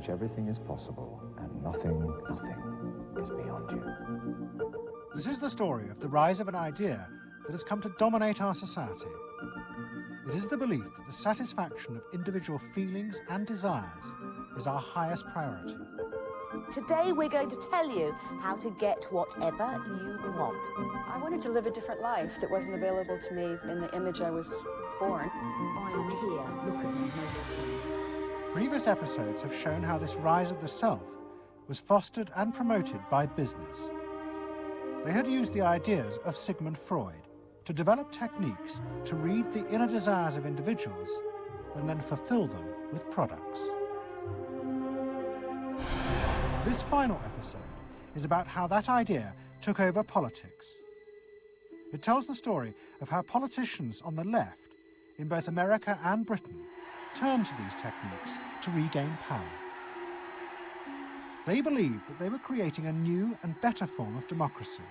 which everything is possible and nothing is beyond you. This is the story of the rise of an idea that has come to dominate our society. It is the belief that the satisfaction of individual feelings and desires is our highest priority. Today we're going to tell you how to get whatever you want. I wanted to live a different life that wasn't available to me in the image I was born. I am here. Look at me, notice me. Previous episodes have shown how this rise of the self was fostered and promoted by business. They had used the ideas of Sigmund Freud to develop techniques to read the inner desires of individuals and then fulfill them with products. This final episode is about how that idea took over politics. It tells the story of how politicians on the left, in both America and Britain, turned to these techniques to regain power. They believed that they were creating a new and better form of democracy,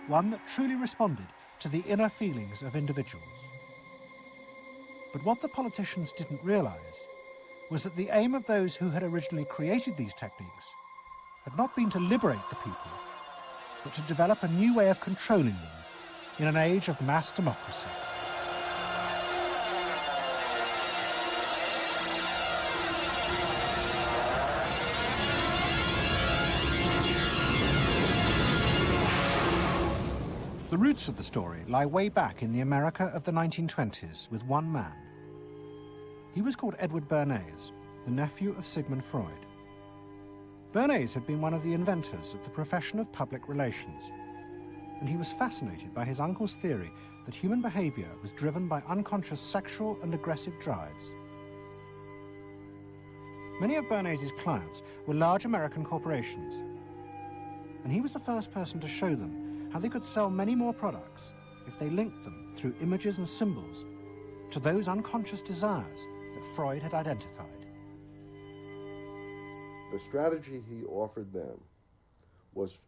one that truly responded to the inner feelings of individuals. But what the politicians didn't realize was that the aim of those who had originally created these techniques had not been to liberate the people, but to develop a new way of controlling them in an age of mass democracy. The roots of the story lie way back in the America of the 1920s with one man. He was called Edward Bernays, the nephew of Sigmund Freud. Bernays had been one of the inventors of the profession of public relations, and he was fascinated by his uncle's theory that human behavior was driven by unconscious sexual and aggressive drives. Many of Bernays' clients were large American corporations, and he was the first person to show them how they could sell many more products if they linked them through images and symbols to those unconscious desires that Freud had identified. The strategy he offered them was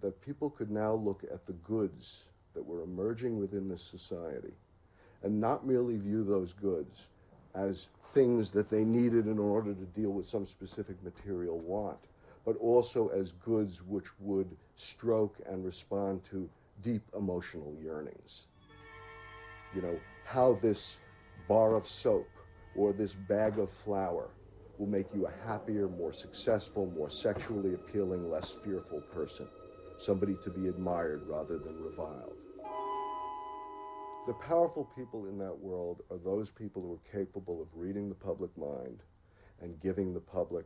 that people could now look at the goods that were emerging within this society and not merely view those goods as things that they needed in order to deal with some specific material want, but also as goods which would stroke and respond to deep emotional yearnings. You know, how this bar of soap or this bag of flour will make you a happier, more successful, more sexually appealing, less fearful person. Somebody to be admired rather than reviled. The powerful people in that world are those people who are capable of reading the public mind and giving the public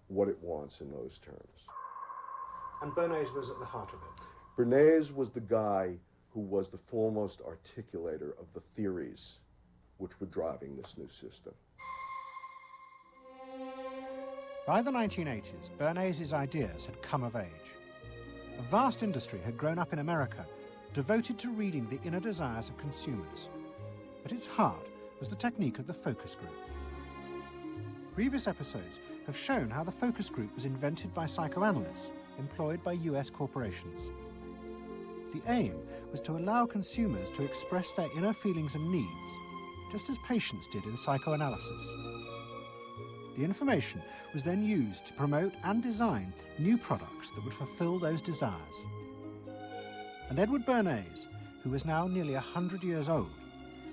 what it wants in those terms. And Bernays was at the heart of it. Bernays was the guy who was the foremost articulator of the theories which were driving this new system. By the 1980s, Bernays' ideas had come of age. A vast industry had grown up in America, devoted to reading the inner desires of consumers. At its heart was the technique of the focus group. Previous episodes have shown how the focus group was invented by psychoanalysts employed by US corporations. The aim was to allow consumers to express their inner feelings and needs, just as patients did in psychoanalysis. The information was then used to promote and design new products that would fulfill those desires. And Edward Bernays, who was now nearly 100 years old,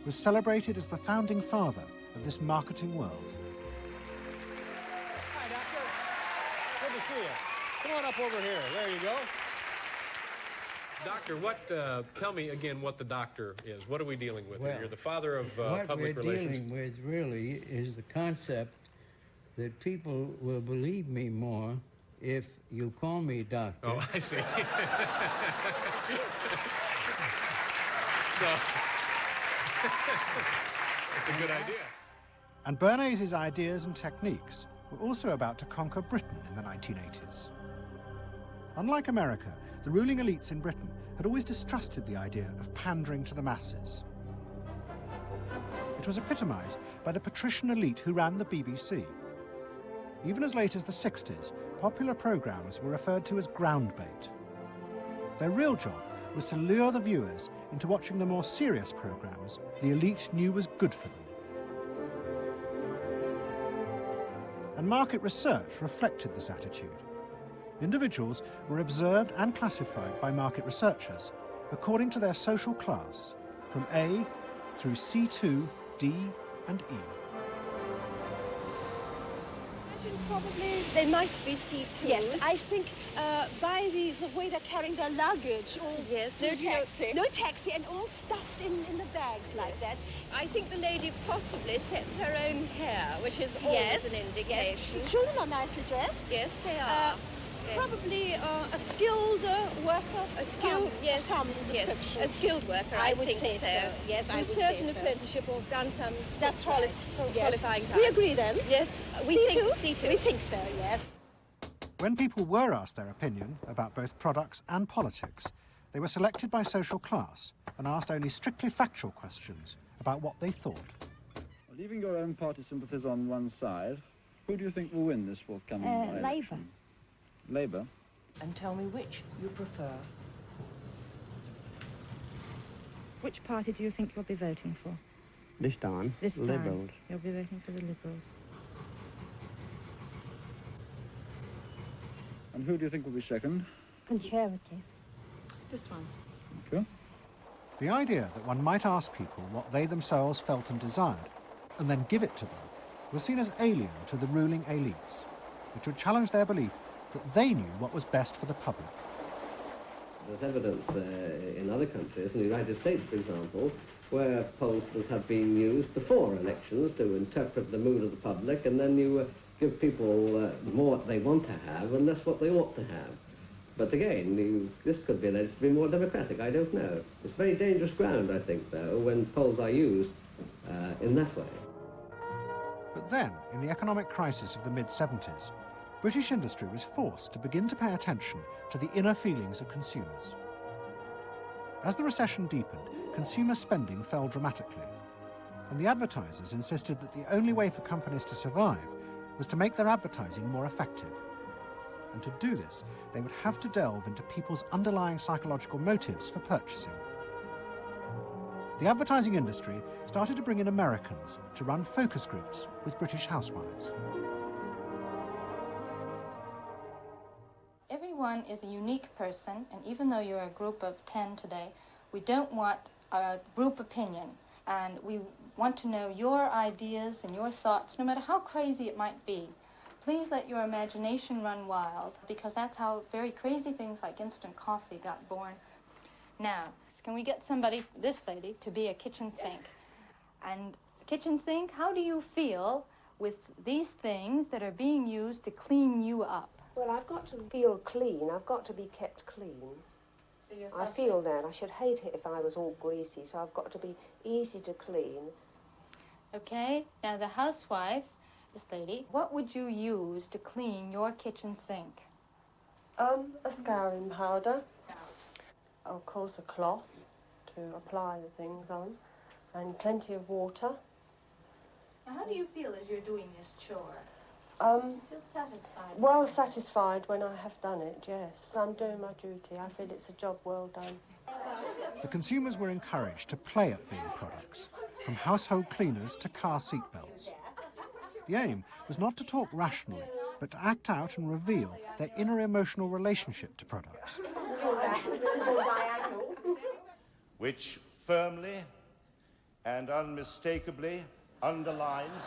was celebrated as the founding father of this marketing world. Hi, Doctor. Good to see you. Come on up over here. There you go. Doctor, tell me again what the doctor is. What are we dealing with here? You're the father of public relations. What we're dealing with really is the concept that people will believe me more if you call me doctor. Oh, I see. So, it's a good idea. And Bernays' ideas and techniques were also about to conquer Britain in the 1980s. Unlike America, the ruling elites in Britain had always distrusted the idea of pandering to the masses. It was epitomized by the patrician elite who ran the BBC. Even as late as the 60s, popular programs were referred to as ground bait. Their real job was to lure the viewers into watching the more serious programs the elite knew was good for them. and market research reflected this attitude. Individuals were observed and classified by market researchers according to their social class, from A through C2, D, and E. Probably they might be C2s. Yes, I think by the way they're carrying their luggage, or yes, no taxi. No taxi, and all stuffed in the bags like that. I think the lady possibly sets her own hair, which is always an indication. Yes. The children are nicely dressed. Yes, they are. Probably a skilled worker. A skilled, yes, yes, a skilled worker. I would think say so. Yes, I would say so. Certain apprenticeship or done some. That's right. Qualifying time. We agree then. Yes, we think C2. We think so. Yes. When people were asked their opinion about both products and politics, they were selected by social class and asked only strictly factual questions about what they thought. Leaving your own party sympathies on one side, who do you think will win this forthcoming election? Labour. Labour? And tell me which you prefer. Which party do you think you'll be voting for? This time, Liberals. You'll be voting for the Liberals. And who do you think will be second? Conservative. This one. Okay. The idea that one might ask people what they themselves felt and desired, and then give it to them, was seen as alien to the ruling elites, which would challenge their belief that they knew what was best for the public. There's evidence in other countries, in the United States, for example, where pollsters have been used before elections to interpret the mood of the public, and then you give people more what they want to have and less what they ought to have. But again, this could be alleged to be more democratic, I don't know. It's very dangerous ground, I think, though, when polls are used in that way. But then, in the economic crisis of the mid-70s, British industry was forced to begin to pay attention to the inner feelings of consumers. As the recession deepened, consumer spending fell dramatically, and the advertisers insisted that the only way for companies to survive was to make their advertising more effective. And to do this, they would have to delve into people's underlying psychological motives for purchasing. The advertising industry started to bring in Americans to run focus groups with British housewives. Everyone is a unique person, and even though you're a group of 10 today, we don't want a group opinion, and we want to know your ideas and your thoughts, no matter how crazy it might be. Please let your imagination run wild, because that's how very crazy things like instant coffee got born. Now, can we get somebody, this lady, to be a kitchen sink? And kitchen sink, how do you feel with these things that are being used to clean you up? Well, I've got to feel clean. I've got to be kept clean. So I feel that. I should hate it if I was all greasy, so I've got to be easy to clean. Okay, now the housewife, this lady, what would you use to clean your kitchen sink? A scouring powder. Of course, a cloth to apply the things on, and plenty of water. Now, how do you feel as you're doing this chore? Feel satisfied? Well satisfied when I have done it, yes. I'm doing my duty. I feel it's a job well done. The consumers were encouraged to play at being products, from household cleaners to car seat belts. The aim was not to talk rationally, but to act out and reveal their inner emotional relationship to products. Which firmly and unmistakably underlines.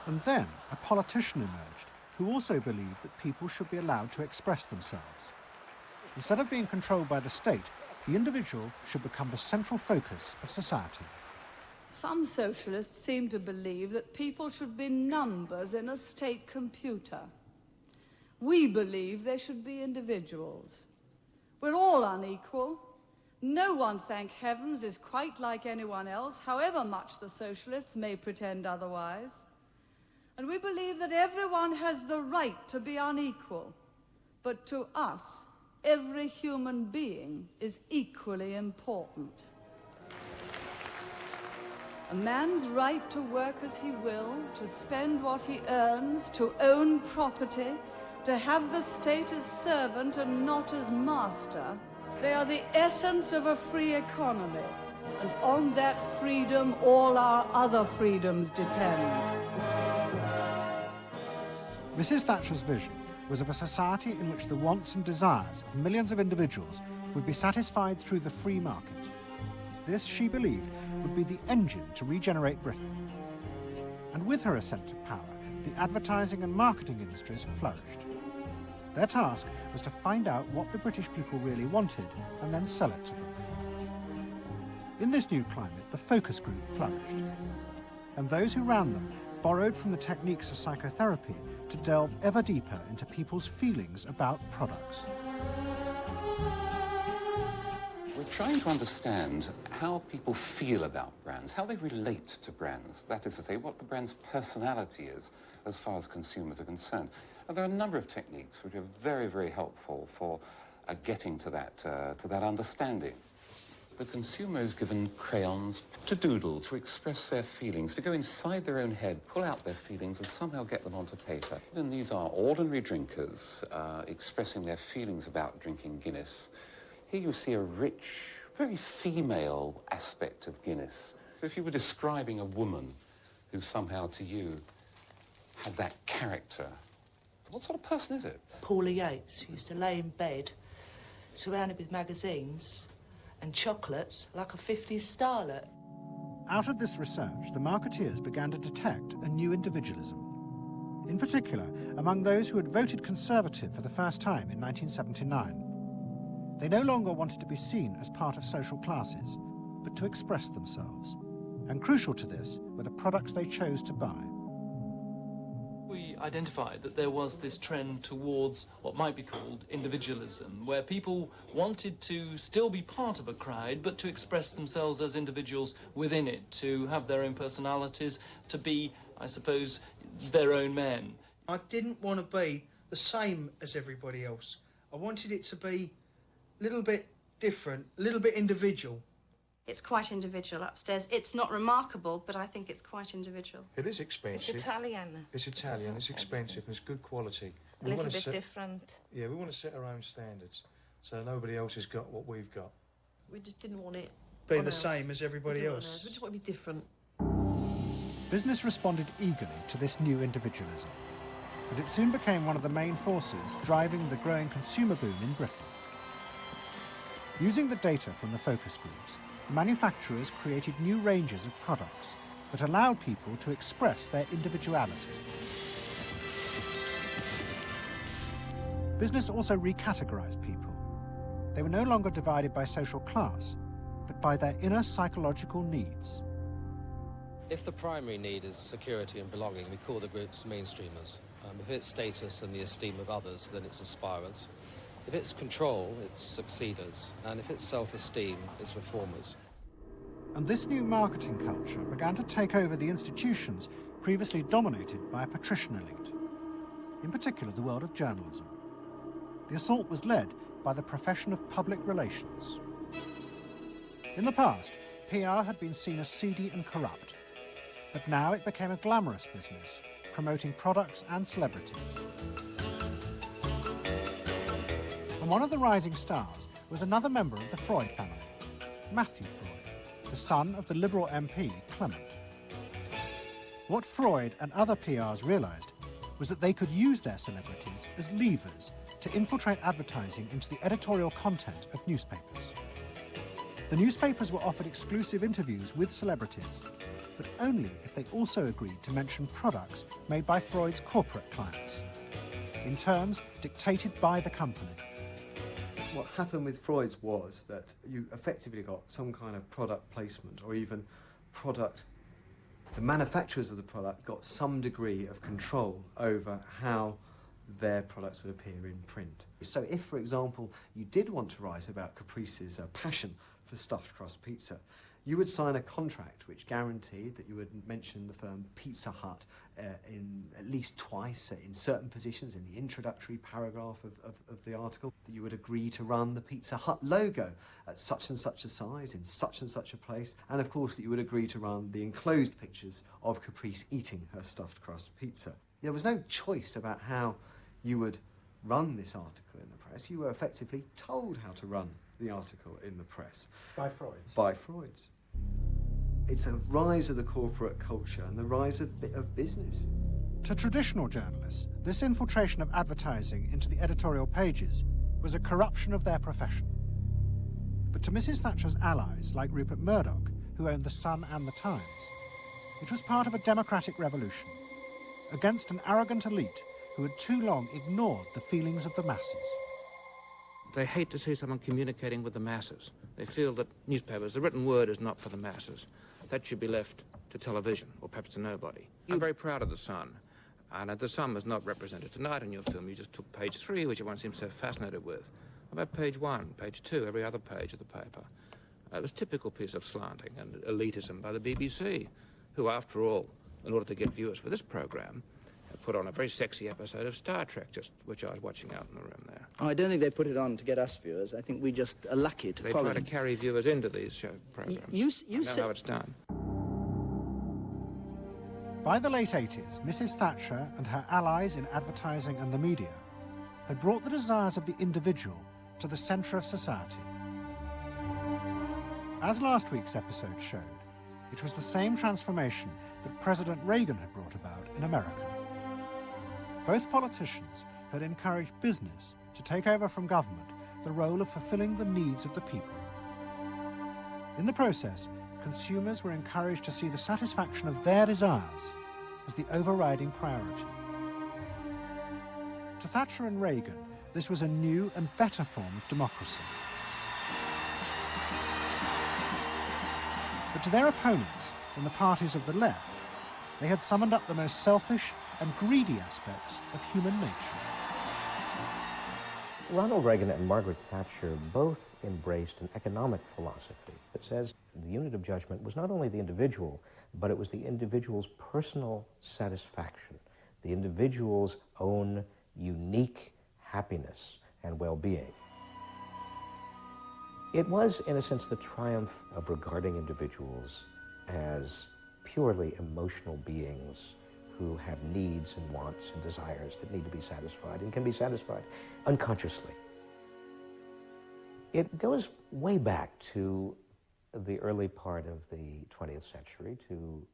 And then a politician emerged who also believed that people should be allowed to express themselves. Instead of being controlled by the state, the individual should become the central focus of society. Some socialists seem to believe that people should be numbers in a state computer. We believe they should be individuals. We're all unequal. No one, thank heavens, is quite like anyone else, however much the socialists may pretend otherwise. And we believe that everyone has the right to be unequal. But to us, every human being is equally important. A man's right to work as he will, to spend what he earns, to own property, to have the state as servant and not as master, they are the essence of a free economy. And on that freedom, all our other freedoms depend. Mrs. Thatcher's vision was of a society in which the wants and desires of millions of individuals would be satisfied through the free market. This, she believed, would be the engine to regenerate Britain. And with her ascent to power, the advertising and marketing industries flourished. Their task was to find out what the British people really wanted and then sell it to them. In this new climate, the focus group flourished. And those who ran them borrowed from the techniques of psychotherapy to delve ever deeper into people's feelings about products. We're trying to understand how people feel about brands, how they relate to brands. That is to say, what the brand's personality is as far as consumers are concerned. And there are a number of techniques which are very, very helpful for getting to that understanding. The consumer is given crayons to doodle, to express their feelings, to go inside their own head, pull out their feelings and somehow get them onto paper. And these are ordinary drinkers expressing their feelings about drinking Guinness. Here you see a rich, very female aspect of Guinness. So if you were describing a woman who somehow to you had that character, what sort of person is it? Paula Yates, who used to lay in bed, surrounded with magazines and chocolates like a 50s starlet. Out of this research, the marketeers began to detect a new individualism. In particular, among those who had voted Conservative for the first time in 1979. They no longer wanted to be seen as part of social classes, but to express themselves. And crucial to this were the products they chose to buy. We identified that there was this trend towards what might be called individualism, where people wanted to still be part of a crowd, but to express themselves as individuals within it, to have their own personalities, to be, I suppose, their own men. I didn't want to be the same as everybody else. I wanted it to be a little bit different, a little bit individual. It's quite individual upstairs. It's not remarkable, but I think it's quite individual. It is expensive. It's Italian. It's Italian, it's expensive, and it's good quality. A little bit different. Yeah, we want to set our own standards, so nobody else has got what we've got. We just didn't want it be the same as everybody else. We just want to be different. Business responded eagerly to this new individualism, but it soon became one of the main forces driving the growing consumer boom in Britain. Using the data from the focus groups, the manufacturers created new ranges of products that allowed people to express their individuality. Business also recategorized people. They were no longer divided by social class, but by their inner psychological needs. If the primary need is security and belonging, we call the groups mainstreamers. If it's status and the esteem of others, then it's aspirers. If it's control, it's succeeders. And if it's self-esteem, it's reformers. And this new marketing culture began to take over the institutions previously dominated by a patrician elite, in particular the world of journalism. The assault was led by the profession of public relations. In the past, PR had been seen as seedy and corrupt, but now it became a glamorous business, promoting products and celebrities. And one of the rising stars was another member of the Freud family, Matthew Freud, the son of the Liberal MP Clement. What Freud and other PRs realised was that they could use their celebrities as levers to infiltrate advertising into the editorial content of newspapers. The newspapers were offered exclusive interviews with celebrities, but only if they also agreed to mention products made by Freud's corporate clients, in terms dictated by the company. What happened with Freud's was that you effectively got some kind of product placement, or even product, the manufacturers of the product got some degree of control over how their products would appear in print. So if, for example, you did want to write about Caprice's passion for stuffed crust pizza, you would sign a contract which guaranteed that you would mention the firm Pizza Hut in at least twice in certain positions in the introductory paragraph of the article, that you would agree to run the Pizza Hut logo at such and such a size in such and such a place, and of course that you would agree to run the enclosed pictures of Caprice eating her stuffed crust pizza. There was no choice about how you would run this article in the press. You were effectively told how to run the article in the press. By Freud's? By Freud's. It's a rise of the corporate culture and the rise of business. To traditional journalists, this infiltration of advertising into the editorial pages was a corruption of their profession. But to Mrs. Thatcher's allies, like Rupert Murdoch, who owned The Sun and The Times, it was part of a democratic revolution against an arrogant elite who had too long ignored the feelings of the masses. They hate to see someone communicating with the masses. They feel that newspapers, the written word is not for the masses. That should be left to television, or perhaps to nobody. I'm very proud of The Sun. And The Sun was not represented tonight in your film. You just took page 3, which everyone seems so fascinated with. How about page 1, page 2, every other page of the paper? It was a typical piece of slanting and elitism by the BBC, who, after all, in order to get viewers for this program, put on a very sexy episode of Star Trek, which I was watching out in the room there. Oh, I don't think they put it on to get us viewers. I think we just are lucky to follow They try to carry viewers into these show programs. You know how it's done. By the late 80s, Mrs. Thatcher and her allies in advertising and the media had brought the desires of the individual to the centre of society. As last week's episode showed, it was the same transformation that President Reagan had brought about in America. Both politicians had encouraged business to take over from government the role of fulfilling the needs of the people. In the process, consumers were encouraged to see the satisfaction of their desires as the overriding priority. To Thatcher and Reagan, this was a new and better form of democracy. But to their opponents in the parties of the left, they had summoned up the most selfish and greedy aspects of human nature. Ronald Reagan and Margaret Thatcher both embraced an economic philosophy that says the unit of judgment was not only the individual, but it was the individual's personal satisfaction, the individual's own unique happiness and well-being. It was, in a sense, the triumph of regarding individuals as purely emotional beings who have needs and wants and desires that need to be satisfied and can be satisfied unconsciously. It goes way back to the early part of the 20th century, to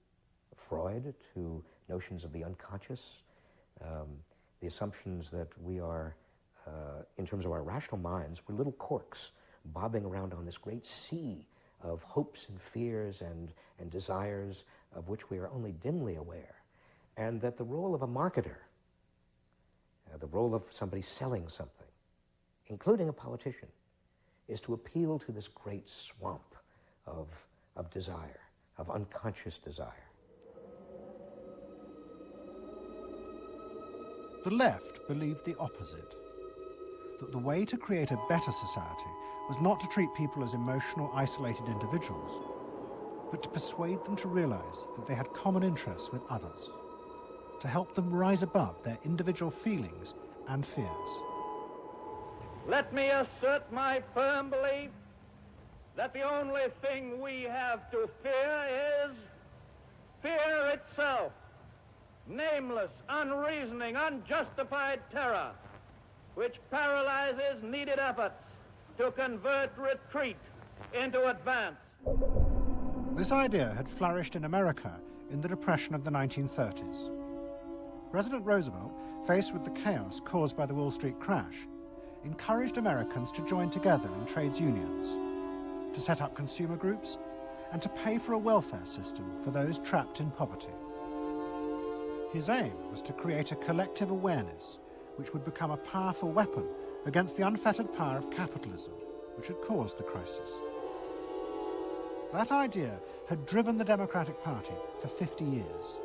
Freud, to notions of the unconscious, the assumptions that we are, in terms of our rational minds, we're little corks bobbing around on this great sea of hopes and fears and desires of which we are only dimly aware. And that the role of a marketer, the role of somebody selling something, including a politician, is to appeal to this great swamp of desire, of unconscious desire. The left believed the opposite, that the way to create a better society was not to treat people as emotional, isolated individuals, but to persuade them to realize that they had common interests with others, to help them rise above their individual feelings and fears. Let me assert my firm belief that the only thing we have to fear is fear itself. Nameless, unreasoning, unjustified terror, which paralyzes needed efforts to convert retreat into advance. This idea had flourished in America in the Depression of the 1930s. President Roosevelt, faced with the chaos caused by the Wall Street crash, encouraged Americans to join together in trades unions, to set up consumer groups, and to pay for a welfare system for those trapped in poverty. His aim was to create a collective awareness which would become a powerful weapon against the unfettered power of capitalism, which had caused the crisis. That idea had driven the Democratic Party for 50 years.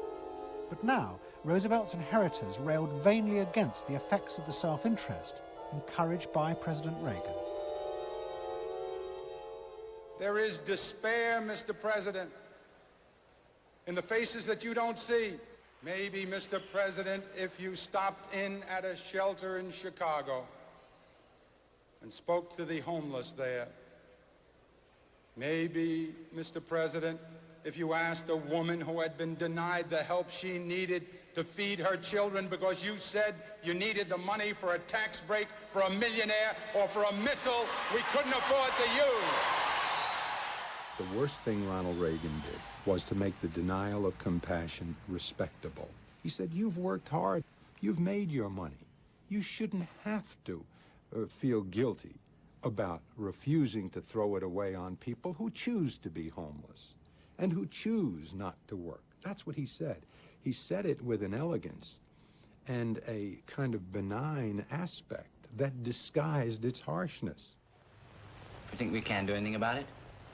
But now, Roosevelt's inheritors railed vainly against the effects of the self-interest encouraged by President Reagan. There is despair, Mr. President, in the faces that you don't see. Maybe, Mr. President, if you stopped in at a shelter in Chicago and spoke to the homeless there. Maybe, Mr. President, if you asked a woman who had been denied the help she needed to feed her children because you said you needed the money for a tax break for a millionaire or for a missile we couldn't afford to use. The worst thing Ronald Reagan did was to make the denial of compassion respectable. He said, you've worked hard, you've made your money. You shouldn't have to feel guilty about refusing to throw it away on people who choose to be homeless and who choose not to work. That's what he said. He said it with an elegance and a kind of benign aspect that disguised its harshness. You think we can do anything about it?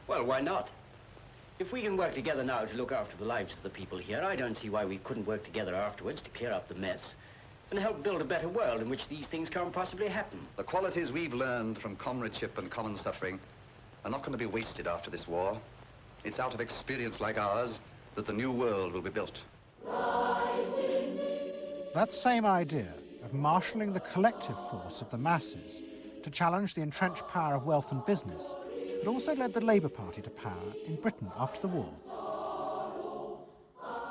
Well, why not? If we can work together now to look after the lives of the people here, I don't see why we couldn't work together afterwards to clear up the mess and help build a better world in which these things can't possibly happen. The qualities we've learned from comradeship and common suffering are not going to be wasted after this war. It's out of experience like ours that the new world will be built. That same idea of marshalling the collective force of the masses to challenge the entrenched power of wealth and business had also led the Labour Party to power in Britain after the war.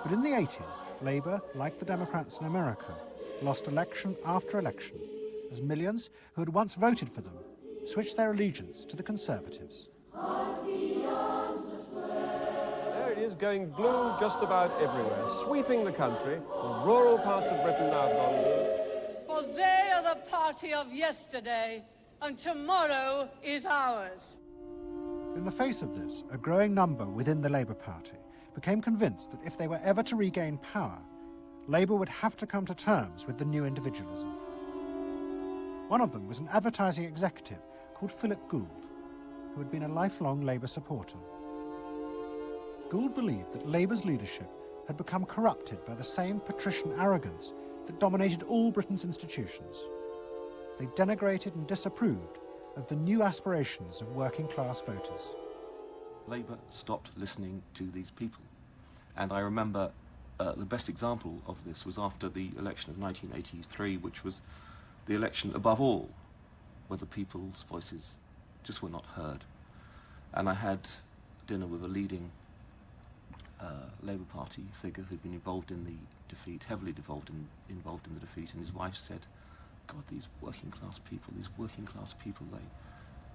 But in the 80s, Labour, like the Democrats in America, lost election after election as millions who had once voted for them switched their allegiance to the Conservatives. There it is, going blue just about everywhere, sweeping the country. The rural parts of Britain now have gone blue. For they are the party of yesterday, and tomorrow is ours. In the face of this, a growing number within the Labour Party became convinced that if they were ever to regain power, Labour would have to come to terms with the new individualism. One of them was an advertising executive called Philip Gould, who had been a lifelong Labour supporter. Gould believed that Labour's leadership had become corrupted by the same patrician arrogance that dominated all Britain's institutions. They denigrated and disapproved of the new aspirations of working-class voters. Labour stopped listening to these people. And I remember the best example of this was after the election of 1983, which was the election above all, where the people's voices just were not heard. And I had dinner with a leading Labour Party figure who'd been involved in the defeat, heavily involved in the defeat, and his wife said, God, these working class people, they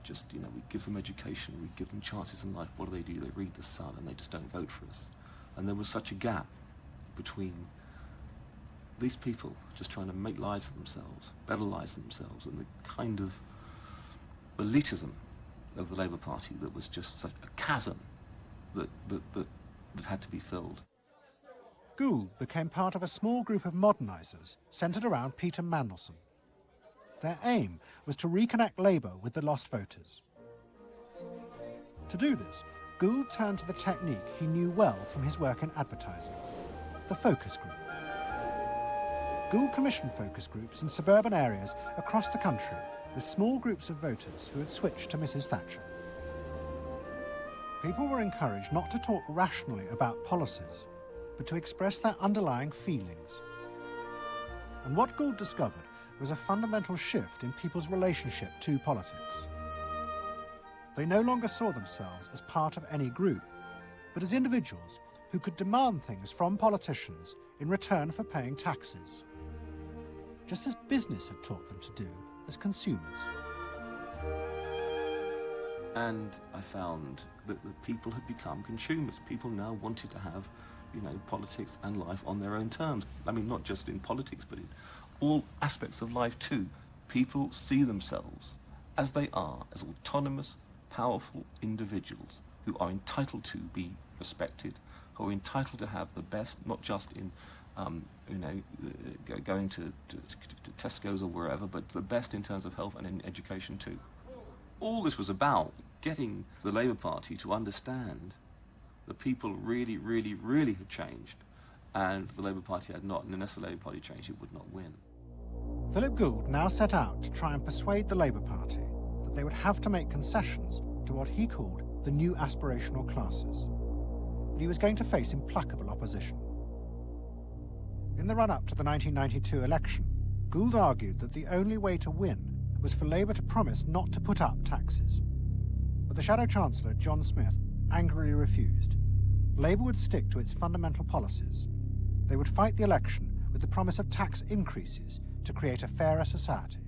just, you know, we give them education, we give them chances in life. What do? They read the Sun and they just don't vote for us. And there was such a gap between these people just trying to make lives for themselves, better lives for themselves, and the kind of elitism of the Labour Party that was just such a chasm that had to be filled. Gould became part of a small group of modernisers centred around Peter Mandelson. Their aim was to reconnect Labour with the lost voters. To do this, Gould turned to the technique he knew well from his work in advertising, the focus group. Gould commissioned focus groups in suburban areas across the country with small groups of voters who had switched to Mrs. Thatcher. People were encouraged not to talk rationally about policies, but to express their underlying feelings. And what Gould discovered was a fundamental shift in people's relationship to politics. They no longer saw themselves as part of any group, but as individuals who could demand things from politicians in return for paying taxes, just as business had taught them to do as consumers. And I found that the people had become consumers. People now wanted to have, you know, politics and life on their own terms. I mean, not just in politics, but in all aspects of life too. People see themselves as they are, as autonomous, powerful individuals who are entitled to be respected, who are entitled to have the best, not just in, going to Tesco's or wherever, but the best in terms of health and in education too. All this was about getting the Labour Party to understand that people really, really, really had changed, and the Labour Party had not, and unless the Labour Party changed, it would not win. Philip Gould now set out to try and persuade the Labour Party that they would have to make concessions to what he called the new aspirational classes. But he was going to face implacable opposition. In the run-up to the 1992 election, Gould argued that the only way to win was for Labour to promise not to put up taxes. But the Shadow Chancellor, John Smith, angrily refused. Labour would stick to its fundamental policies. They would fight the election with the promise of tax increases to create a fairer society.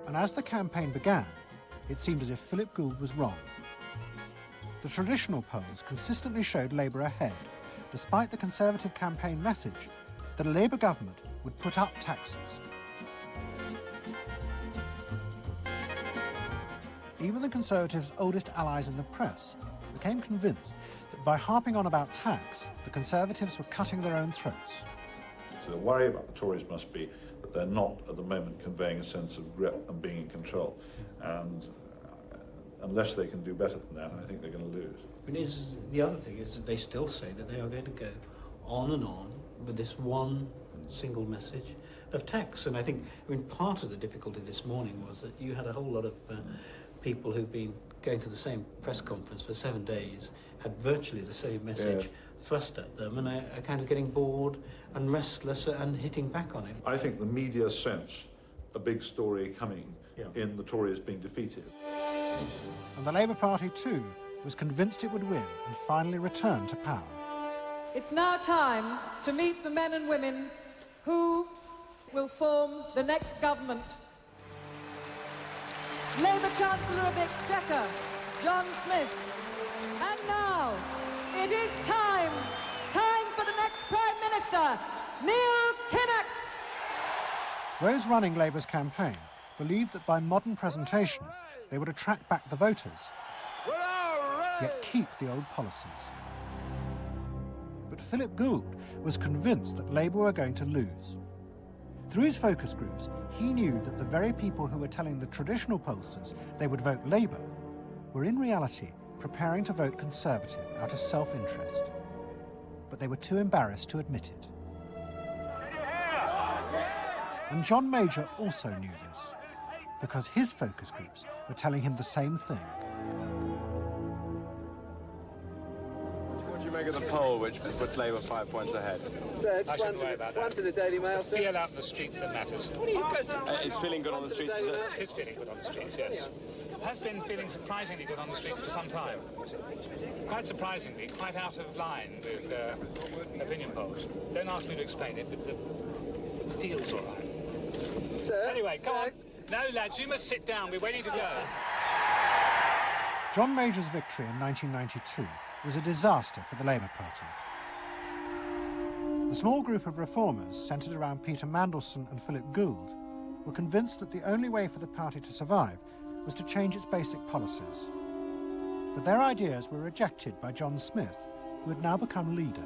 And as the campaign began, it seemed as if Philip Gould was wrong. The traditional polls consistently showed Labour ahead, despite the Conservative campaign message that a Labour government would put up taxes. Even the Conservatives' oldest allies in the press became convinced that by harping on about tax, the Conservatives were cutting their own throats. So the worry about the Tories must be that they're not, at the moment, conveying a sense of grip and being in control. And unless they can do better than that, I think they're going to lose. But the other thing is that they still say that they are going to go on and on with this one single message of tax. And I think, part of the difficulty this morning was that you had a whole lot of people who've been going to the same press conference for 7 days, had virtually the same message thrust at them, and are kind of getting bored and restless and hitting back on it. I think the media sense a big story coming in the Tories being defeated. And the Labour Party, too, was convinced it would win and finally return to power. It's now time to meet the men and women who will form the next government. Labour Chancellor of the Exchequer, John Smith. And now, it is time for the next Prime Minister, Neil Kinnock. Those running Labour's campaign believed that by modern presentation, they would attract back the voters, yet keep the old policies. But Philip Gould was convinced that Labour were going to lose. Through his focus groups, he knew that the very people who were telling the traditional pollsters they would vote Labour were in reality preparing to vote Conservative out of self-interest. But they were too embarrassed to admit it. And John Major also knew this, because his focus groups were telling him the same thing. What do you make of the poll, which puts Labour 5 points ahead? Sir, just one to the Daily Mail, it's the feel out in the streets that matters. It's feeling good on the streets, is it? It is feeling good on the streets, yes. It has been feeling surprisingly good on the streets for some time. Quite surprisingly, quite out of line with opinion polls. Don't ask me to explain it, but it feels all right. Sir? Anyway, come on. No, lads, you must sit down. We're waiting to go. John Major's victory in 1992 was a disaster for the Labour Party. The small group of reformers centred around Peter Mandelson and Philip Gould were convinced that the only way for the party to survive was to change its basic policies. But their ideas were rejected by John Smith, who had now become leader.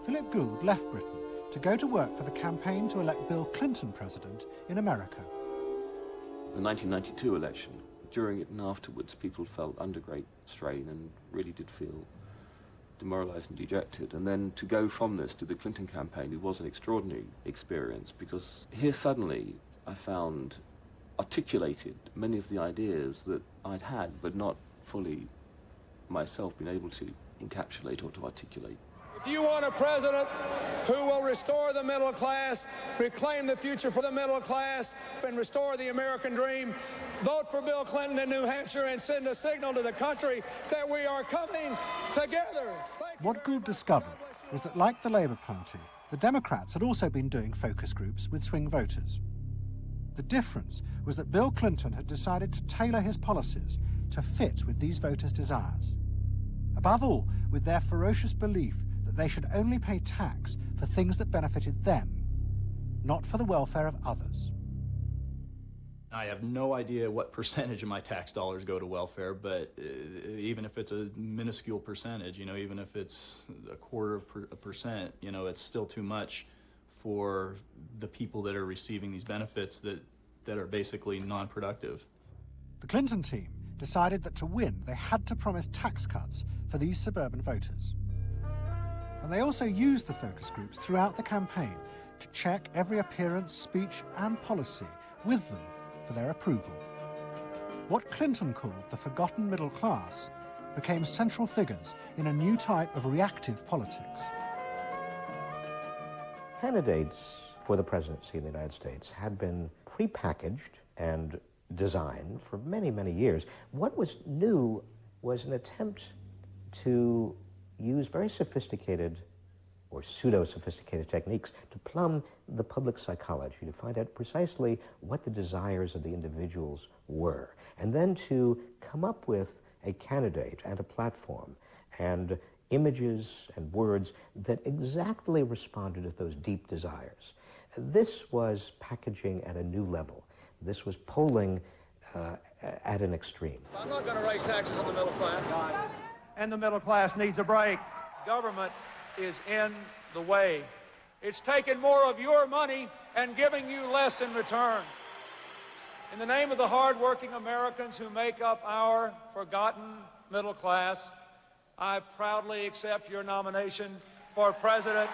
Philip Gould left Britain to go to work for the campaign to elect Bill Clinton president in America. The 1992 election, during it and afterwards, people felt under great strain and really did feel demoralised and dejected. And then to go from this to the Clinton campaign, it was an extraordinary experience, because here suddenly I found articulated many of the ideas that I'd had but not fully myself been able to encapsulate or to articulate. If you want a president who will restore the middle class, reclaim the future for the middle class, and restore the American dream, vote for Bill Clinton in New Hampshire and send a signal to the country that we are coming together. What Gould discovered was that, like the Labour Party, the Democrats had also been doing focus groups with swing voters. The difference was that Bill Clinton had decided to tailor his policies to fit with these voters' desires. Above all, with their ferocious belief that they should only pay tax for things that benefited them, not for the welfare of others. I have no idea what percentage of my tax dollars go to welfare, but even if it's a minuscule percentage, even if it's 0.25%, it's still too much for the people that are receiving these benefits that are basically non-productive. The Clinton team decided that to win, they had to promise tax cuts for these suburban voters. And they also used the focus groups throughout the campaign to check every appearance, speech, and policy with them for their approval. What Clinton called the forgotten middle class became central figures in a new type of reactive politics. Candidates for the presidency of the United States had been prepackaged and designed for many, many years. What was new was an attempt to use very sophisticated or pseudo-sophisticated techniques to plumb the public psychology, to find out precisely what the desires of the individuals were, and then to come up with a candidate and a platform and images and words that exactly responded to those deep desires. This was packaging at a new level. This was polling at an extreme. I'm not going to raise taxes on the middle class. And the middle class needs a break. Government is in the way. It's taking more of your money and giving you less in return. In the name of the hard-working Americans who make up our forgotten middle class, I proudly accept your nomination for President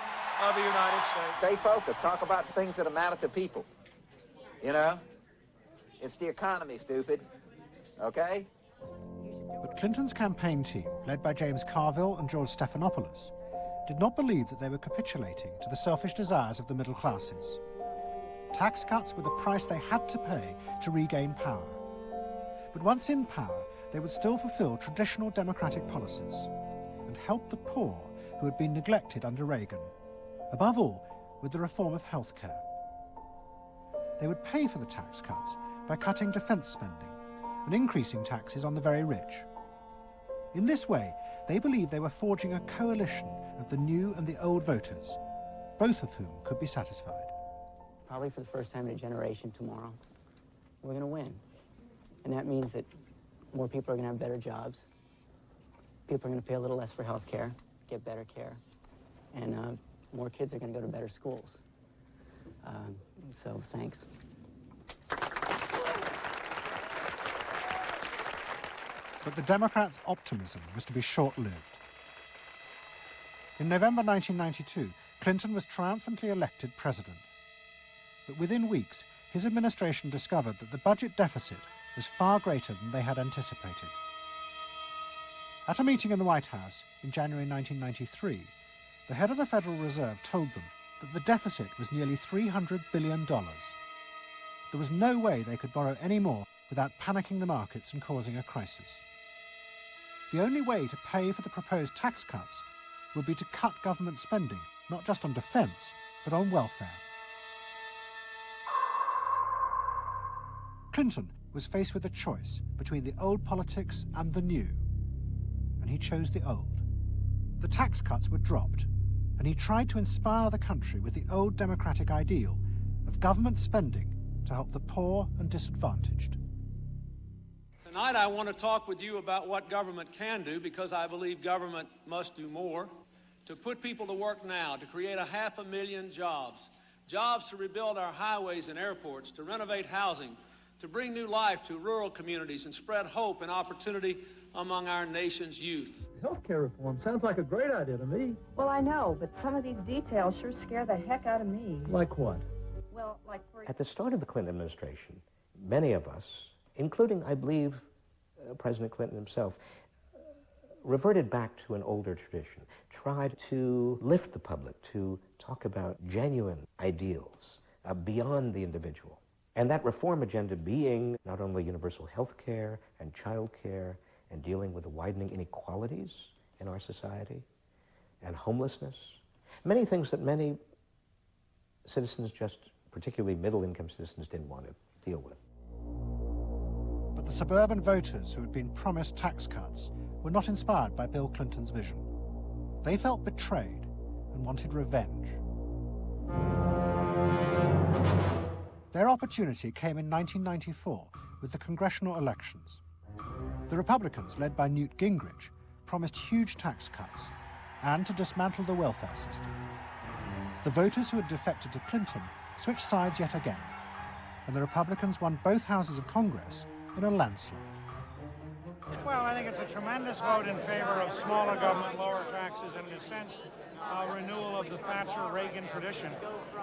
of the United States. Stay focused. Talk about things that matter to people. You know? It's the economy, stupid. Okay? But Clinton's campaign team, led by James Carville and George Stephanopoulos, did not believe that they were capitulating to the selfish desires of the middle classes. Tax cuts were the price they had to pay to regain power. But once in power, they would still fulfill traditional democratic policies and help the poor who had been neglected under Reagan, above all with the reform of healthcare. They would pay for the tax cuts by cutting defense spending and increasing taxes on the very rich. In this way, they believed they were forging a coalition of the new and the old voters, both of whom could be satisfied. Probably for the first time in a generation tomorrow, we're going to win. And that means that more people are going to have better jobs. People are going to pay a little less for health care, get better care. And more kids are going to go to better schools. So thanks. But the Democrats' optimism was to be short-lived. In November 1992, Clinton was triumphantly elected president. But within weeks, his administration discovered that the budget deficit was far greater than they had anticipated. At a meeting in the White House in January 1993, the head of the Federal Reserve told them that the deficit was nearly $300 billion. There was no way they could borrow any more without panicking the markets and causing a crisis. The only way to pay for the proposed tax cuts would be to cut government spending, not just on defence, but on welfare. Clinton was faced with a choice between the old politics and the new, and he chose the old. The tax cuts were dropped, and he tried to inspire the country with the old democratic ideal of government spending to help the poor and disadvantaged. Tonight I want to talk with you about what government can do, because I believe government must do more. To put people to work now, to create 500,000 jobs. Jobs to rebuild our highways and airports, to renovate housing, to bring new life to rural communities and spread hope and opportunity among our nation's youth. Healthcare reform sounds like a great idea to me. Well, I know, but some of these details sure scare the heck out of me. Like what? Well, like for... At the start of the Clinton administration, many of us, including, I believe, President Clinton himself, reverted back to an older tradition, tried to lift the public, to talk about genuine ideals beyond the individual. And that reform agenda being not only universal health care and child care and dealing with the widening inequalities in our society and homelessness, many things that many citizens, just particularly middle-income citizens, didn't want to deal with. But the suburban voters who had been promised tax cuts were not inspired by Bill Clinton's vision. They felt betrayed and wanted revenge. Their opportunity came in 1994 with the congressional elections. The Republicans, led by Newt Gingrich, promised huge tax cuts and to dismantle the welfare system. The voters who had defected to Clinton switched sides yet again, and the Republicans won both houses of Congress in a landslide. Well, I think it's a tremendous vote in favor of smaller government, lower taxes, and in a sense, a renewal of the Thatcher-Reagan tradition.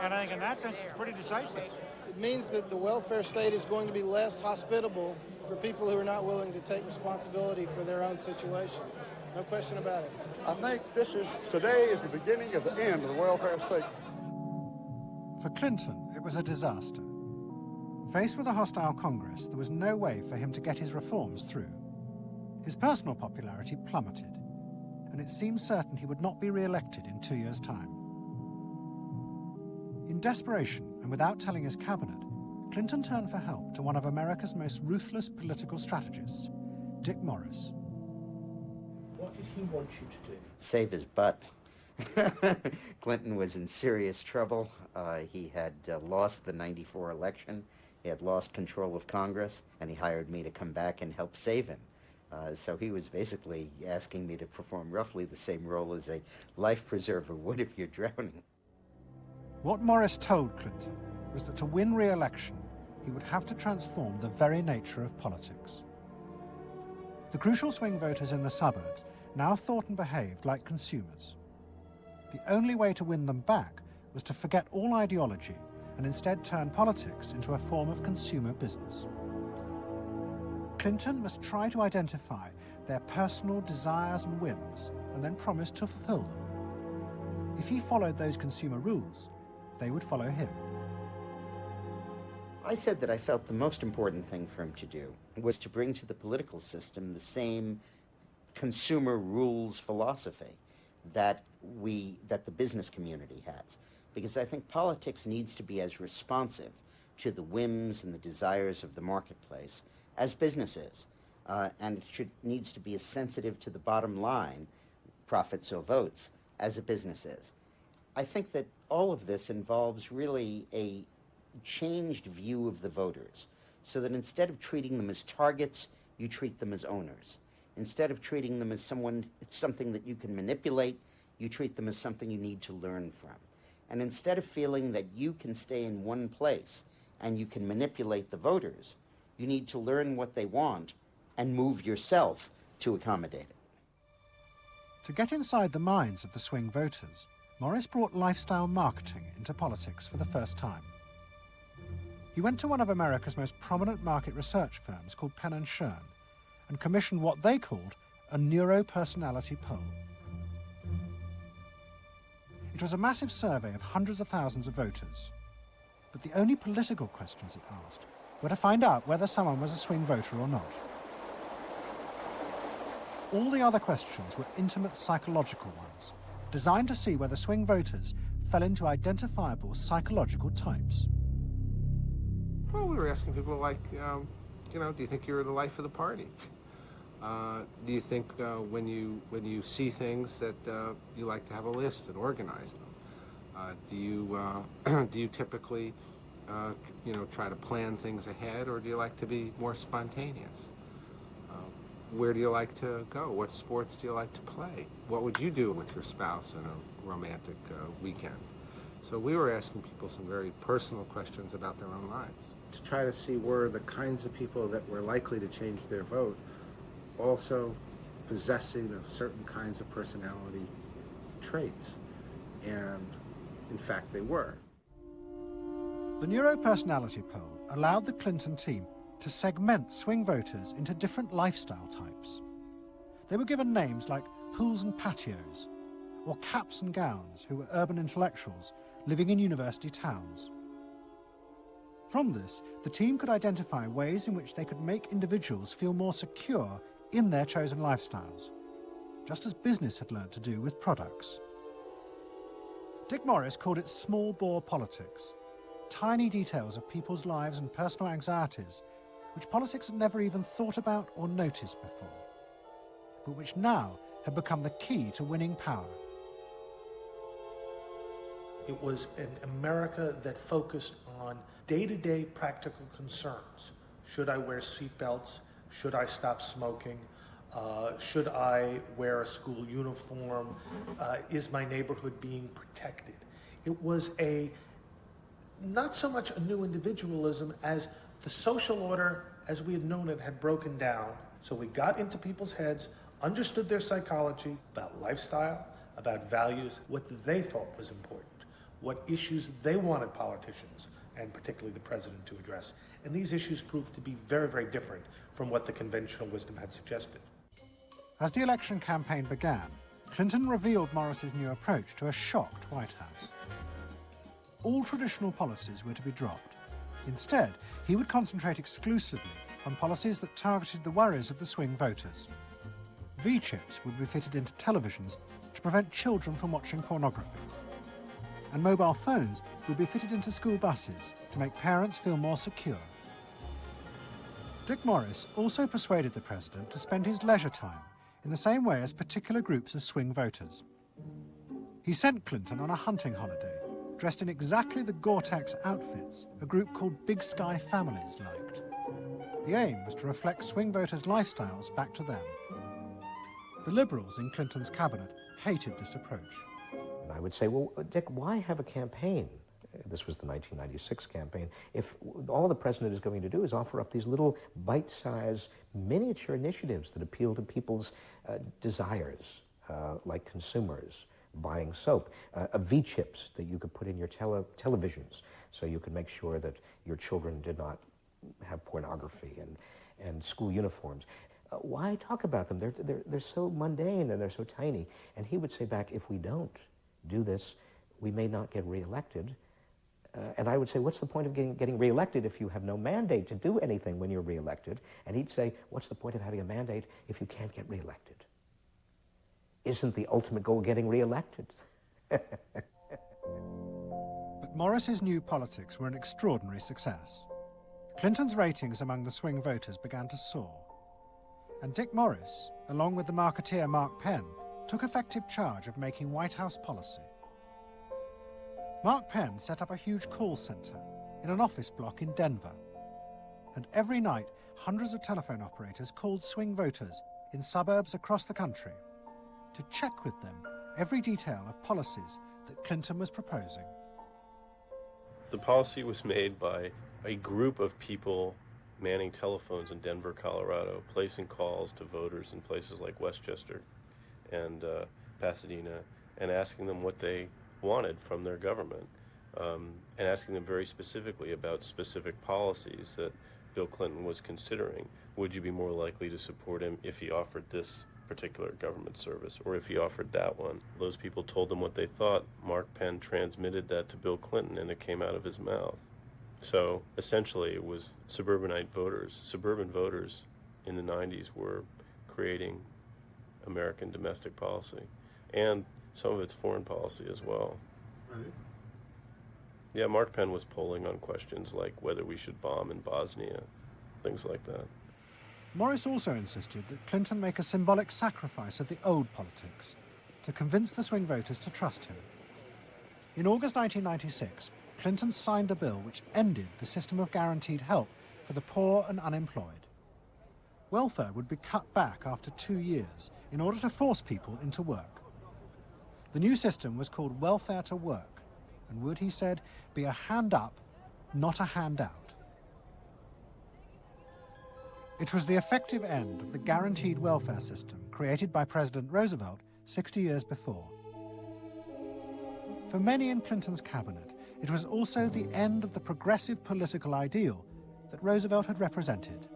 And I think in that sense, it's pretty decisive. It means that the welfare state is going to be less hospitable for people who are not willing to take responsibility for their own situation. No question about it. I think today is the beginning of the end of the welfare state. For Clinton, it was a disaster. Faced with a hostile Congress, there was no way for him to get his reforms through. His personal popularity plummeted, and it seemed certain he would not be re-elected in 2 years' time. In desperation, and without telling his cabinet, Clinton turned for help to one of America's most ruthless political strategists, Dick Morris. What did he want you to do? Save his butt. Clinton was in serious trouble. He had lost the '94 election. He had lost control of Congress, and he hired me to come back and help save him. So he was basically asking me to perform roughly the same role as a life preserver would if you're drowning. What Morris told Clinton was that to win re-election, he would have to transform the very nature of politics. The crucial swing voters in the suburbs now thought and behaved like consumers. The only way to win them back was to forget all ideology and instead turn politics into a form of consumer business. Clinton must try to identify their personal desires and whims and then promise to fulfill them. If he followed those consumer rules, they would follow him. I said that I felt the most important thing for him to do was to bring to the political system the same consumer rules philosophy that the business community has. Because I think politics needs to be as responsive to the whims and the desires of the marketplace as business is. And it needs to be as sensitive to the bottom line, profits or votes, as a business is. I think that all of this involves really a changed view of the voters, so that instead of treating them as targets, you treat them as owners. Instead of treating them as something that you can manipulate, you treat them as something you need to learn from. And instead of feeling that you can stay in one place and you can manipulate the voters, you need to learn what they want and move yourself to accommodate it. To get inside the minds of the swing voters, Morris brought lifestyle marketing into politics for the first time. He went to one of America's most prominent market research firms called Penn & Shern and commissioned what they called a neuropersonality poll. It was a massive survey of hundreds of thousands of voters, but the only political questions it asked were to find out whether someone was a swing voter or not. All the other questions were intimate psychological ones, designed to see whether swing voters fell into identifiable psychological types. Well, we were asking people like, do you think you're the life of the party? Do you think when you see things that you like to have a list and organize them? Do you typically try to plan things ahead, or do you like to be more spontaneous? Where do you like to go? What sports do you like to play? What would you do with your spouse on a romantic weekend? So we were asking people some very personal questions about their own lives to try to see were the kinds of people that were likely to change their vote also possessing of certain kinds of personality traits. And in fact, they were. The neuropersonality poll allowed the Clinton team to segment swing voters into different lifestyle types. They were given names like pools and patios, or caps and gowns, who were urban intellectuals living in university towns. From this, the team could identify ways in which they could make individuals feel more secure in their chosen lifestyles, just as business had learned to do with products. Dick Morris called it small-bore politics, tiny details of people's lives and personal anxieties which politics had never even thought about or noticed before, but which now had become the key to winning power. It was an America that focused on day-to-day practical concerns. Should I wear seatbelts? Should I stop smoking? Should I wear a school uniform? Is my neighborhood being protected? It was not so much a new individualism as the social order as we had known it had broken down. So we got into people's heads, understood their psychology about lifestyle, about values, what they thought was important, what issues they wanted politicians, and particularly the president, to address. And these issues proved to be very, very different from what the conventional wisdom had suggested. As the election campaign began, Clinton revealed Morris's new approach to a shocked White House. All traditional policies were to be dropped. Instead, he would concentrate exclusively on policies that targeted the worries of the swing voters. V-chips would be fitted into televisions to prevent children from watching pornography. And mobile phones would be fitted into school buses to make parents feel more secure. Dick Morris also persuaded the president to spend his leisure time in the same way as particular groups of swing voters. He sent Clinton on a hunting holiday, dressed in exactly the Gore-Tex outfits a group called Big Sky Families liked. The aim was to reflect swing voters' lifestyles back to them. The Liberals in Clinton's cabinet hated this approach. And I would say, well, Dick, why have a campaign? This was the 1996 campaign. If all the president is going to do is offer up these little bite-sized miniature initiatives that appeal to people's desires, like consumers, buying soap, V-chips that you could put in your televisions so you could make sure that your children did not have pornography, and school uniforms. Why talk about them? They're so mundane and they're so tiny. And he would say back, if we don't do this, we may not get reelected. And I would say, what's the point of getting reelected if you have no mandate to do anything when you're reelected? And he'd say, what's the point of having a mandate if you can't get reelected? Isn't the ultimate goal getting reelected? But Morris's new politics were an extraordinary success. Clinton's ratings among the swing voters began to soar. And Dick Morris, along with the marketeer Mark Penn, took effective charge of making White House policy. Mark Penn set up a huge call center in an office block in Denver. And every night, hundreds of telephone operators called swing voters in suburbs across the country to check with them every detail of policies that Clinton was proposing. The policy was made by a group of people manning telephones in Denver, Colorado, placing calls to voters in places like Westchester and Pasadena, and asking them what they wanted from their government, and asking them very specifically about specific policies that Bill Clinton was considering. Would you be more likely to support him if he offered this particular government service, or if he offered that one? Those people told them what they thought. Mark Penn transmitted that to Bill Clinton, and it came out of his mouth. So essentially it was suburbanite voters. Suburban voters in the 90s were creating American domestic policy, and some of its foreign policy as well. Right. Yeah, Mark Penn was polling on questions like whether we should bomb in Bosnia, things like that. Morris also insisted that Clinton make a symbolic sacrifice of the old politics to convince the swing voters to trust him. In August 1996, Clinton signed a bill which ended the system of guaranteed help for the poor and unemployed. Welfare would be cut back after 2 years in order to force people into work. The new system was called welfare to work, and would, he said, be a hand up, not a handout. It was the effective end of the guaranteed welfare system created by President Roosevelt 60 years before. For many in Clinton's cabinet, it was also the end of the progressive political ideal that Roosevelt had represented.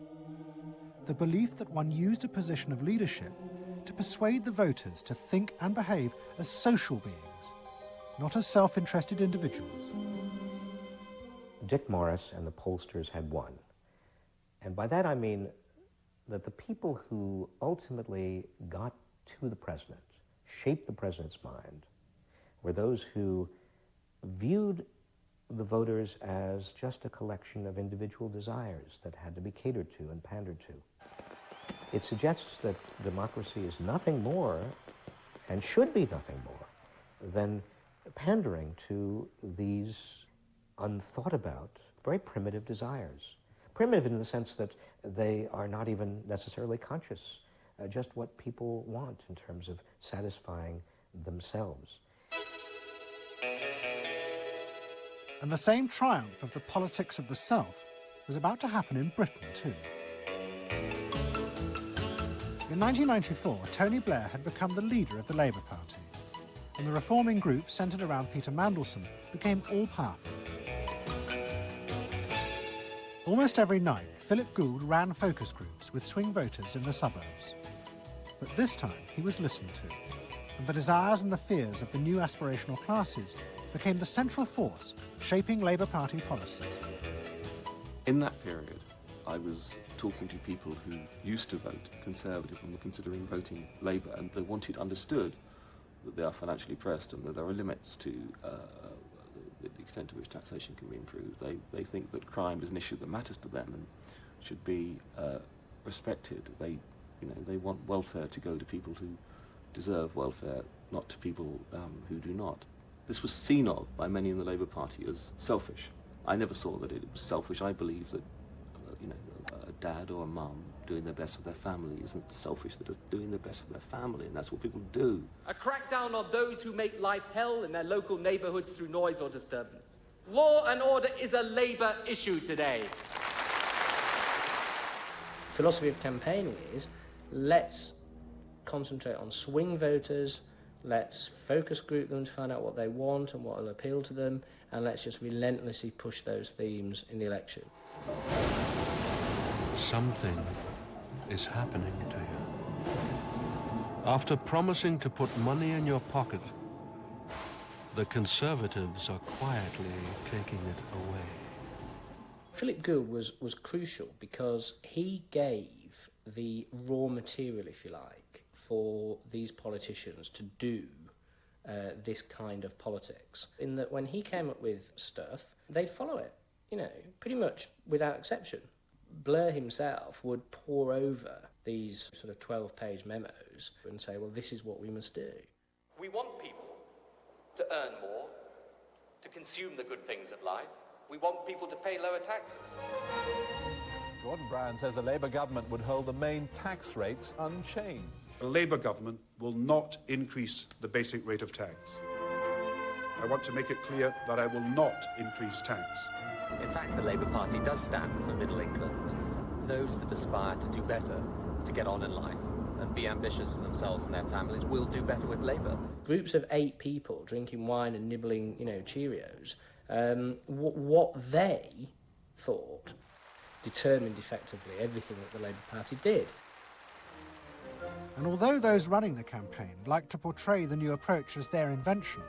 The belief that one used a position of leadership to persuade the voters to think and behave as social beings, not as self-interested individuals. Dick Morris and the pollsters had won. And by that I mean that the people who ultimately got to the president, shaped the president's mind, were those who viewed the voters as just a collection of individual desires that had to be catered to and pandered to. It suggests that democracy is nothing more, and should be nothing more, than pandering to these unthought about, very primitive desires. Primitive in the sense that they are not even necessarily conscious, just what people want in terms of satisfying themselves. And the same triumph of the politics of the self was about to happen in Britain too. In 1994, Tony Blair had become the leader of the Labour Party, and the reforming group centred around Peter Mandelson became all-powerful. Almost every night, Philip Gould ran focus groups with swing voters in the suburbs. But this time, he was listened to, and the desires and the fears of the new aspirational classes became the central force shaping Labour Party policies. In that period, I was talking to people who used to vote Conservative and were considering voting Labour, and they understood that they are financially pressed and that there are limits to the extent to which taxation can be improved. They think that crime is an issue that matters to them and should be respected. They You know, they want welfare to go to people who deserve welfare, not to people who do not. This was seen of by many in the Labour Party as selfish. I never saw that it was selfish. I believe that, you know, a dad or a mum doing their best for their family isn't selfish. They're just doing their best for their family, and that's what people do. A crackdown on those who make life hell in their local neighbourhoods through noise or disturbance. Law and order is a Labour issue today. Philosophy of campaigning is, let's concentrate on swing voters, let's focus group them to find out what they want and what will appeal to them, and let's just relentlessly push those themes in the election. Something is happening to you. After promising to put money in your pocket, the Conservatives are quietly taking it away. Philip Gould was crucial because he gave the raw material, if you like, for these politicians to do this kind of politics. In that when he came up with stuff, they'd follow it, you know, pretty much without exception. Blair himself would pore over these sort of 12-page memos and say, well, this is what we must do. We want people to earn more, to consume the good things of life. We want people to pay lower taxes. Gordon Brown says the Labour government would hold the main tax rates unchanged. The Labour government will not increase the basic rate of tax. I want to make it clear that I will not increase tax. In fact, the Labour Party does stand for Middle England. Those that aspire to do better, to get on in life, and be ambitious for themselves and their families will do better with Labour. Groups of 8 people drinking wine and nibbling, you know, Cheerios, what they thought determined effectively everything that the Labour Party did. And although those running the campaign liked to portray the new approach as their invention,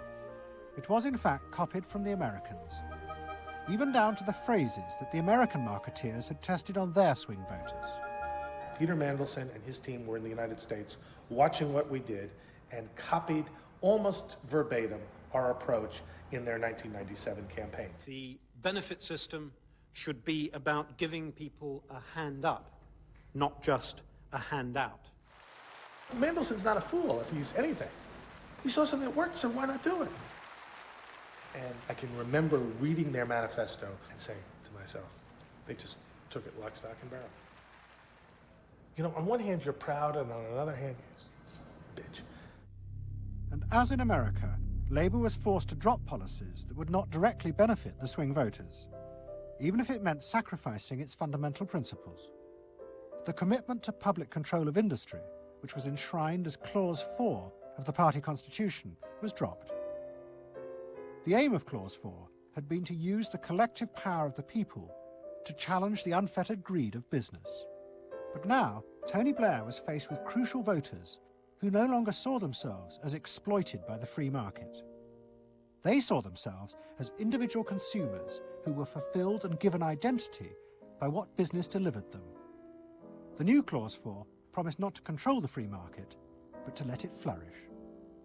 it was in fact copied from the Americans, even down to the phrases that the American marketeers had tested on their swing voters. Peter Mandelson and his team were in the United States watching what we did and copied almost verbatim our approach in their 1997 campaign. The benefit system should be about giving people a hand up, not just a handout. Mandelson's not a fool if he's anything. He saw something that worked, so why not do it? And I can remember reading their manifesto and saying to myself, they just took it lock, stock, and barrel. You know, on one hand, you're proud, and on another hand, you're bitch. And as in America, Labour was forced to drop policies that would not directly benefit the swing voters, even if it meant sacrificing its fundamental principles. The commitment to public control of industry, which was enshrined as Clause 4 of the party constitution, was dropped. The aim of Clause 4 had been to use the collective power of the people to challenge the unfettered greed of business. But now, Tony Blair was faced with crucial voters who no longer saw themselves as exploited by the free market. They saw themselves as individual consumers who were fulfilled and given identity by what business delivered them. The new Clause 4 promised not to control the free market, but to let it flourish.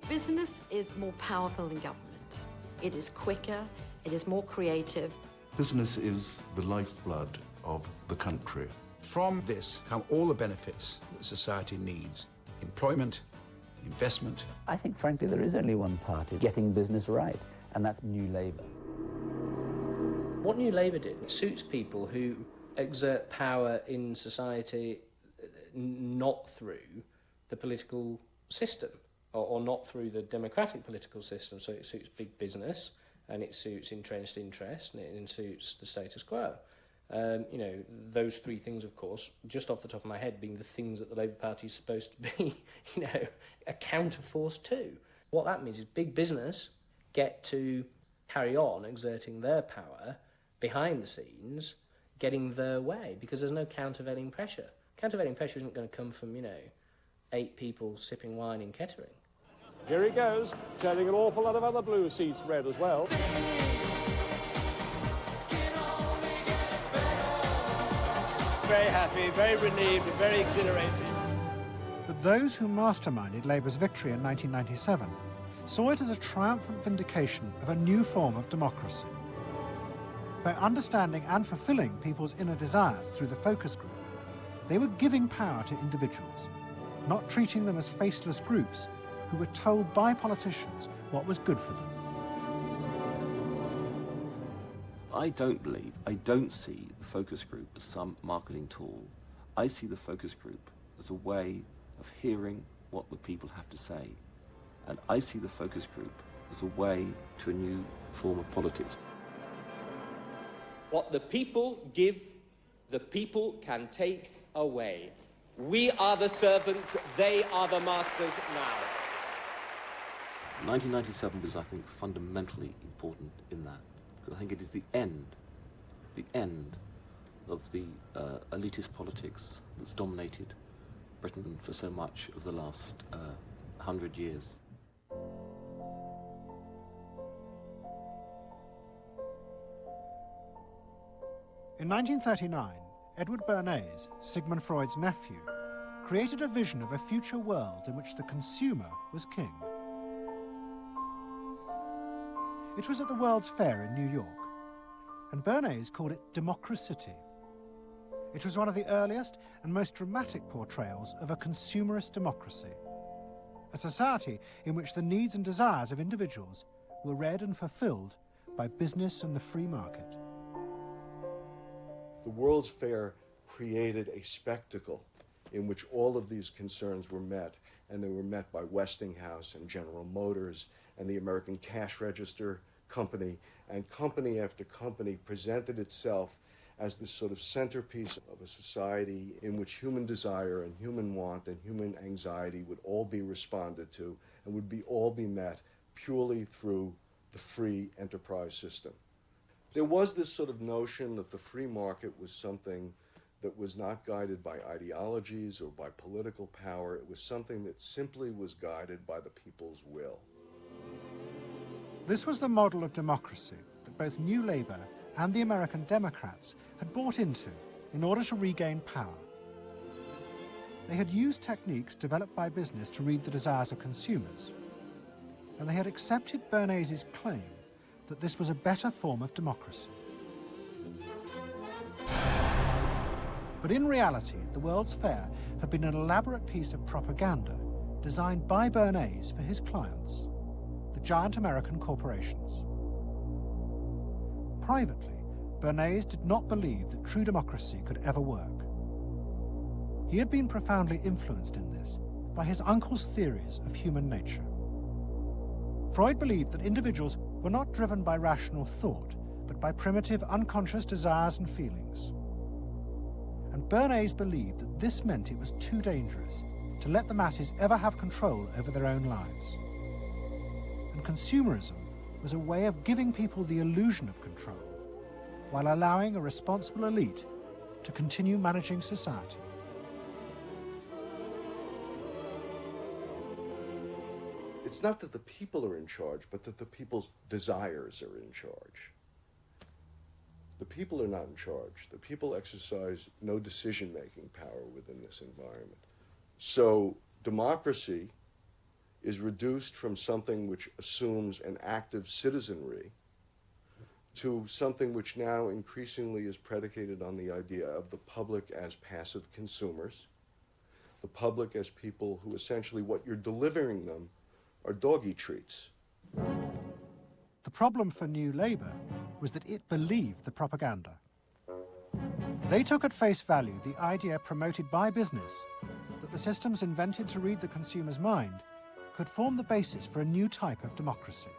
Business is more powerful than government. It is quicker, it is more creative. Business is the lifeblood of the country. From this come all the benefits that society needs. Employment, investment. I think, frankly, there is only one party getting business right, and that's New Labour. What New Labour did suits people who exert power in society not through the political system, or not through the democratic political system. So it suits big business, and it suits entrenched interest, and it suits the status quo. You know, those 3 things, of course, just off the top of my head, being the things that the Labour Party is supposed to be, you know, a counterforce to. What that means is big business get to carry on exerting their power behind the scenes, getting their way, because there's no countervailing pressure. Countervailing pressure isn't going to come from, you know, 8 people sipping wine in Kettering. Here he goes, turning an awful lot of other blue seats red as well. Very happy, very relieved, very exhilarated. But those who masterminded Labour's victory in 1997 saw it as a triumphant vindication of a new form of democracy. By understanding and fulfilling people's inner desires through the focus group, they were giving power to individuals not treating them as faceless groups who were told by politicians what was good for them. I don't see the focus group as some marketing tool. I see the focus group as a way of hearing what the people have to say. And I see the focus group as a way to a new form of politics. What the people give, the people can take away. We are the servants, they are the masters now. 1997 was, I think, fundamentally important in that. Because I think it is the end of the elitist politics that's dominated Britain for so much of the last 100 years. In 1939, Edward Bernays, Sigmund Freud's nephew, created a vision of a future world in which the consumer was king. It was at the World's Fair in New York, and Bernays called it Democracity. It was one of the earliest and most dramatic portrayals of a consumerist democracy, a society in which the needs and desires of individuals were read and fulfilled by business and the free market. The World's Fair created a spectacle in which all of these concerns were met, and they were met by Westinghouse and General Motors and the American Cash Register Company, and company after company presented itself as this sort of centerpiece of a society in which human desire and human want and human anxiety would all be responded to and would all be met purely through the free enterprise system. There was this sort of notion that the free market was something that was not guided by ideologies or by political power. It was something that simply was guided by the people's will. This was the model of democracy that both New Labour and the American Democrats had bought into in order to regain power. They had used techniques developed by business to read the desires of consumers, and they had accepted Bernays' claim that this was a better form of democracy. But in reality, the World's Fair had been an elaborate piece of propaganda designed by Bernays for his clients, the giant American corporations. Privately, Bernays did not believe that true democracy could ever work. He had been profoundly influenced in this by his uncle's theories of human nature. Freud believed that individuals were not driven by rational thought, but by primitive unconscious desires and feelings. And Bernays believed that this meant it was too dangerous to let the masses ever have control over their own lives. And consumerism was a way of giving people the illusion of control, while allowing a responsible elite to continue managing society. It's not that the people are in charge, but that the people's desires are in charge. The people are not in charge. The people exercise no decision-making power within this environment. So democracy is reduced from something which assumes an active citizenry to something which now increasingly is predicated on the idea of the public as passive consumers, the public as people who essentially what you're delivering them are doggy treats. The problem for New Labour was that it believed the propaganda. They took at face value the idea promoted by business that the systems invented to read the consumer's mind could form the basis for a new type of democracy.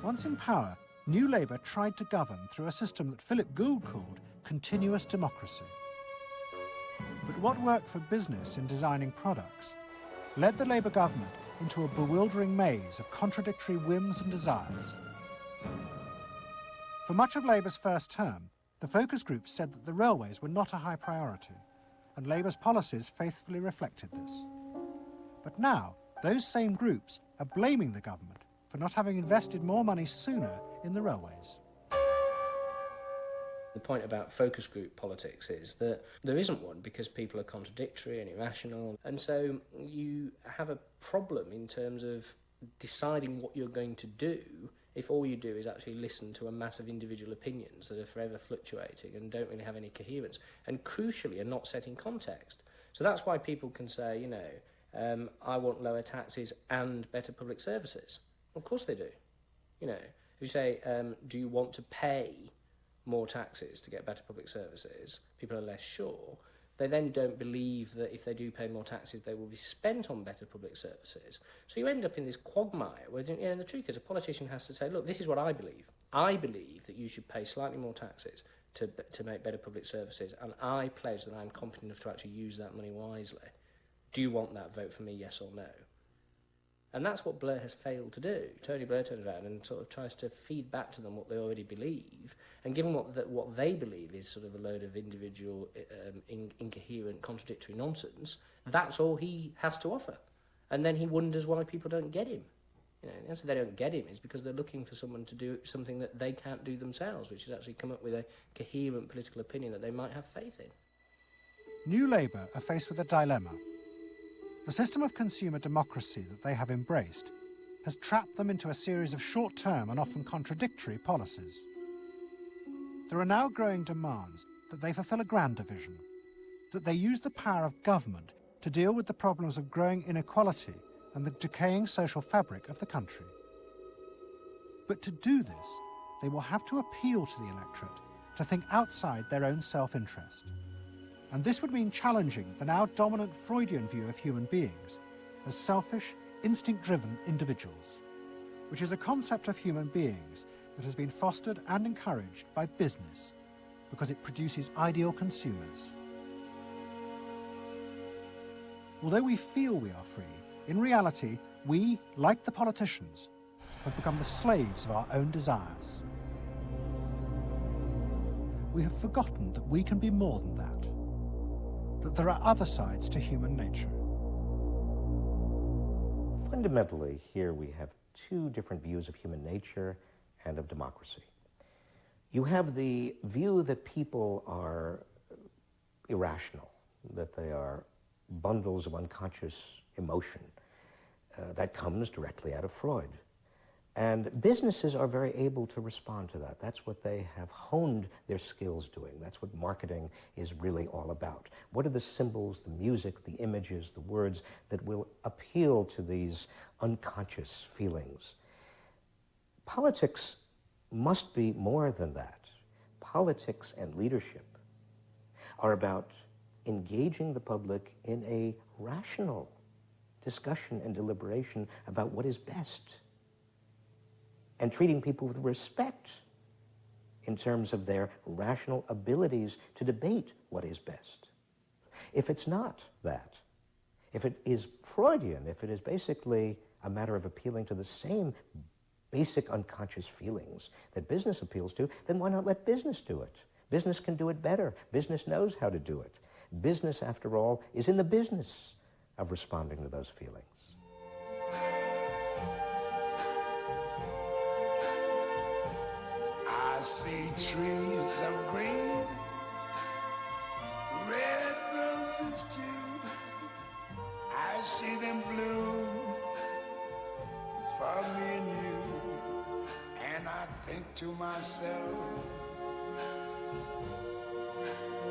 Once in power, New Labour tried to govern through a system that Philip Gould called continuous democracy. But what worked for business in designing products led the Labour government into a bewildering maze of contradictory whims and desires. For much of Labour's first term, the focus groups said that the railways were not a high priority, and Labour's policies faithfully reflected this. But now, those same groups are blaming the government for not having invested more money sooner in the railways. The point about focus group politics is that there isn't one because people are contradictory and irrational, and so you have a problem in terms of deciding what you're going to do if all you do is actually listen to a mass of individual opinions that are forever fluctuating and don't really have any coherence, and crucially are not set in context. So that's why people can say, you know, I want lower taxes and better public services. Of course they do. You know, if you say, do you want to pay more taxes to get better public services, people are less sure. They then don't believe that if they do pay more taxes, they will be spent on better public services. So you end up in this quagmire where, you know, the truth is a politician has to say, look, this is what I believe. I believe that you should pay slightly more taxes to make better public services, and I pledge that I'm competent enough to actually use that money wisely. Do you want that? Vote for me, yes or no. And that's what Blair has failed to do. Tony Blair turns around and sort of tries to feed back to them what they already believe, and given what they believe is sort of a load of individual, incoherent, contradictory nonsense, that's all he has to offer. And then he wonders why people don't get him. You know, the answer they don't get him is because they're looking for someone to do something that they can't do themselves, which is actually come up with a coherent political opinion that they might have faith in. New Labour are faced with a dilemma. The system of consumer democracy that they have embraced has trapped them into a series of short-term and often contradictory policies. There are now growing demands that they fulfil a grander vision, that they use the power of government to deal with the problems of growing inequality and the decaying social fabric of the country. But to do this, they will have to appeal to the electorate to think outside their own self-interest. And this would mean challenging the now dominant Freudian view of human beings as selfish, instinct-driven individuals, which is a concept of human beings that has been fostered and encouraged by business because it produces ideal consumers. Although we feel we are free, in reality, we, like the politicians, have become the slaves of our own desires. We have forgotten that we can be more than that, that there are other sides to human nature. Fundamentally, here we have two different views of human nature and of democracy. You have the view that people are irrational, that they are bundles of unconscious emotion. That comes directly out of Freud. And businesses are very able to respond to that. That's what they have honed their skills doing. That's what marketing is really all about. What are the symbols, the music, the images, the words that will appeal to these unconscious feelings? Politics must be more than that. Politics and leadership are about engaging the public in a rational discussion and deliberation about what is best, and treating people with respect in terms of their rational abilities to debate what is best. If it's not that, if it is Freudian, if it is basically a matter of appealing to the same basic unconscious feelings that business appeals to, then why not let business do it? Business can do it better. Business knows how to do it. Business, after all, is in the business of responding to those feelings. I see trees of green, red roses too. I see them bloom for me and you. And I think to myself,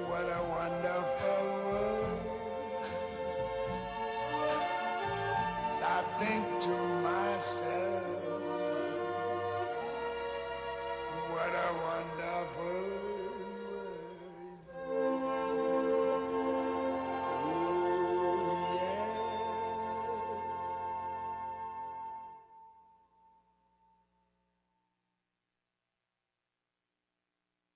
what a wonderful world. I think to myself,